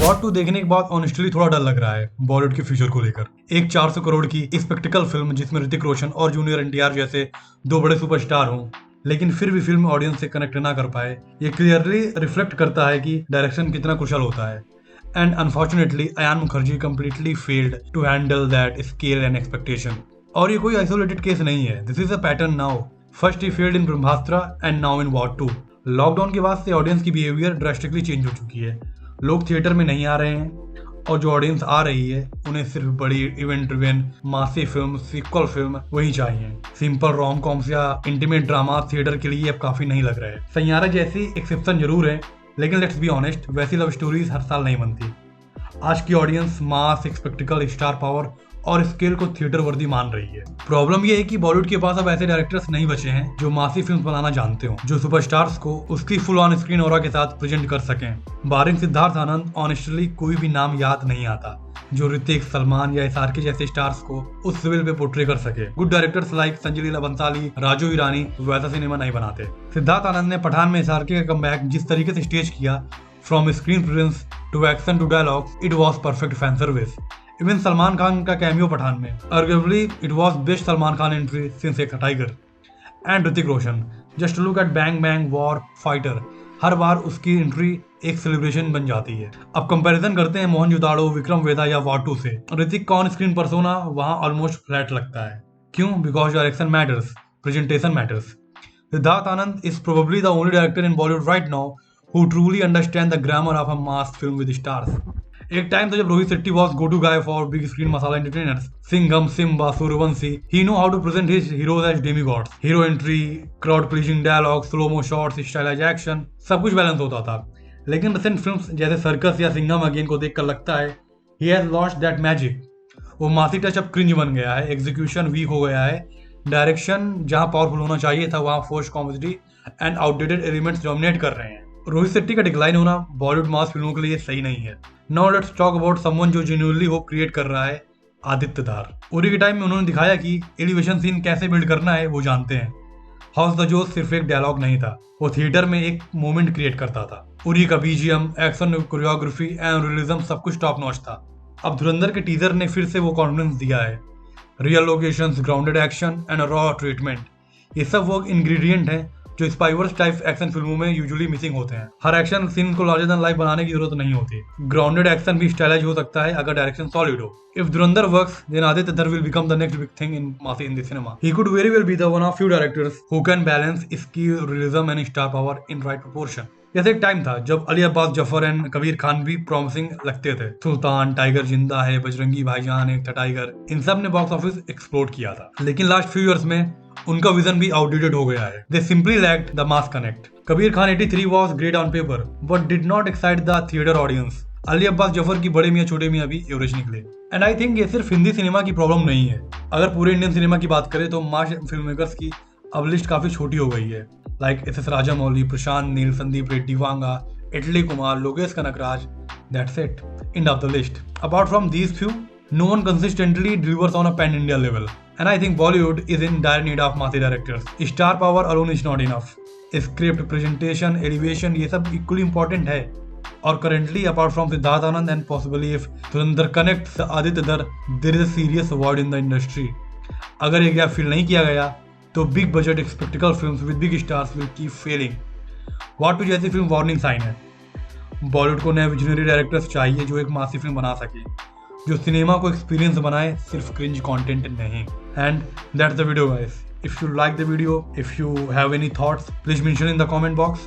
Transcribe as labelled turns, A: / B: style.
A: War 2 देखने के बाद ऑनेस्टली थोड़ा डर लग रहा है बॉलीवुड के फ्यूचर को लेकर। एक 400 करोड़ की स्पेक्टिकल फिल्म जिसमें ऋतिक रोशन और जूनियर एनटीआर जैसे दो बड़े सुपरस्टार हों, लेकिन फिर भी फिल्म ऑडियंस से कनेक्ट ना कर पाए, ये क्लियरली रिफ्लेक्ट करता है कि डायरेक्शन कितना क्रूशियल होता है। And unfortunately Ayan Mukherjee completely failed to handle that scale and expectation. और ये कोई आइसोलेटेड केस नहीं है, this is a pattern now. First he failed in Brahmastra and now in war 2। Lockdown के बाद से ऑडियंस की बिहेवियर ड्रास्टिकली चेंज हो चुकी है। लोग थिएटर में नहीं आ रहे हैं और जो ऑडियंस आ रही है उन्हें सिर्फ बड़ी इवेंट ड्रिवन मासी फिल्म, सीक्वल फिल्म वही चाहिए। सिंपल रोम कॉम्स या इंटीमेट ड्रामा थिएटर के लिए अब काफी नहीं लग रहा है। सैयारा जैसी एक्सेप्शन जरूर है, लेकिन लेट्स बी ऑनेस्ट, वैसी लव स्टोरीज हर साल नहीं बनती। आज की ऑडियंस मास, स्पेक्टिकल, स्टार पावर और स्केल को थिएटर वर्दी मान रही है। प्रॉब्लम ये है कि बॉलीवुड के पास अब ऐसे डायरेक्टर्स नहीं बचे हैं जो मासी फिल्म बनाना जानते हो, जो सुपरस्टार्स को उसकी फुल ऑन स्क्रीन ऑरा के साथ प्रेजेंट कर सकें। बारिंग सिद्धार्थ आनंद, ऑनेस्टली कोई भी नाम याद नहीं आता जो ऋतिक, सलमान या एसआरके जैसे स्टार्स को उस लेवल पे पोर्ट्रे कर सके। Good directors like Sanjay Leela Bhansali, Raju Hirani वैसा सिनेमा नहीं बनाते। सिद्धार्थ आनंद ने पठान में एसआरके का कमबैक जिस तरीके से स्टेज किया, from screen presence to action to dialogue, it was perfect fan service. Even Salman Khan का कैमियो पठान में, arguably it was best Salman Khan entry since Ek Tiger. And Hrithik Roshan, just look at Bang Bang War Fighter, हर बार उसकी entry एक celebration बन जाती है। अब कंपैरिजन करते हैं मोहनजोदाड़ो, विक्रम वेदा या वॉर 2 से। ऋतिक का ऑन स्क्रीन पर्सोना वहां ऑलमोस्ट फ्लैट लगता है। क्यों? Because direction matters, presentation matters. Siddharth Anand is probably the only director in Bollywood right now who truly understand the grammar of a mass film with stars. एक टाइम था जब Rohit Shetty was go to guy for big screen masala entertainers. Singham, Simmba, Sooryavanshi, he know how to present his heroes as demigods. Hero entry, crowd pleasing dialogue, slow mo shots, stylize action, सब कुछ balance होता था। लेकिन recent films जैसे circus या Singham again को देखकर लगता है he has lost that magic. वो मासी टच अब क्रिंज बन गया है, एग्जीक्यूशन वीक हो गया है, डायरेक्शन जहां पावरफुल होना चाहिए था वहां force comedy and outdated elements dominate कर रहे हैं। रोहित शेट्टी का डिक्लाइन होना बॉलीवुड मास फिल्मों के लिए सही नहीं है। Now let's talk about someone जो जेन्युइनली होप क्रिएट कर रहा है, आदित्य धार। उरी के टाइम में उन्होंने दिखाया कि एलिवेशन सीन कैसे बिल्ड करना है वो जानते हैं। हाउस द जोश सिर्फ एक डायलॉग नहीं था, वो थिएटर में एक मोमेंट क्रिएट करता था। उरी का BGM, action, choreography and realism सब कुछ टॉप नॉच था। अब धुरंधर के टीजर ने फिर से वो कॉन्फिडेंस दिया है। Real locations, grounded action and raw treatment, ये सब वो इंग्रेडिएंट हैं जो स्पाइवर्स टाइप एक्शन फिल्मों में यूजुअली मिसिंग होते हैं। हर एक्शन सीन को लार्जर देन लाइफ बनाने की जरूरत नहीं होती। ग्राउंडेड एक्शन भी स्टाइलाइज हो सकता है अगर डायरेक्शन सॉलिड हो। If Dhurandhar works, then Aditya धर will become the next big thing in mass in the cinema. He could very well be the one of few directors who can balance skill, realism and star power in right proportion. जैसे एक time था जब Ali Abbas Zafar and Kabir Khan भी promising लगते थे। सुल्तान, tiger जिंदा है, बजरंगी भाईजान, एक था टाइगर, इन सब ने बॉक्स ऑफिस एक्सप्लोर किया था। लेकिन लास्ट फ्यू इयर्स में उनका विजन भी आउटडेटेड हो गया है। दे simply lacked the mass connect. Kabir Khan 83 was great on paper but did not excite the theater audience. Ali Abbas Zafar की बड़े मियां छोटे मियां भी एवरेज निकले। एंड आई थिंक ये सिर्फ हिंदी सिनेमा की प्रॉब्लम नहीं है। अगर पूरे इंडियन सिनेमा की बात करें तो मास फिल्म मेकर्स की अब लिस्ट काफी छोटी हो गई है। Like S Rajamouli, Prashanth Neel, Sandeep Reddy Vanga, Atlee Kumar, Lokesh Kanagaraj, that's it, end of the list. Apart from these few, no one consistently delivers on a pan-India level. And I think Bollywood is in dire need of massive directors. Star power alone is not enough. Script, presentation, elevation, ये सब equally important है। और currently, apart from Siddharth Anand and possibly if Dhurandhar connects Aditya Dhar, there is a serious void in the industry. अगर ये gap fill नहीं किया गया तो big budget spectacle films with big stars will keep failing. War 2 जैसी film warning sign है। बॉलीवुड को नए विजनरी डायरेक्टर्स चाहिए जो एक मासी फिल्म बना सके, जो सिनेमा को एक्सपीरियंस बनाए, सिर्फ क्रिंज कंटेंट नहीं। And that's the video guys. If you like the video, if you have any thoughts, please mention in the comment box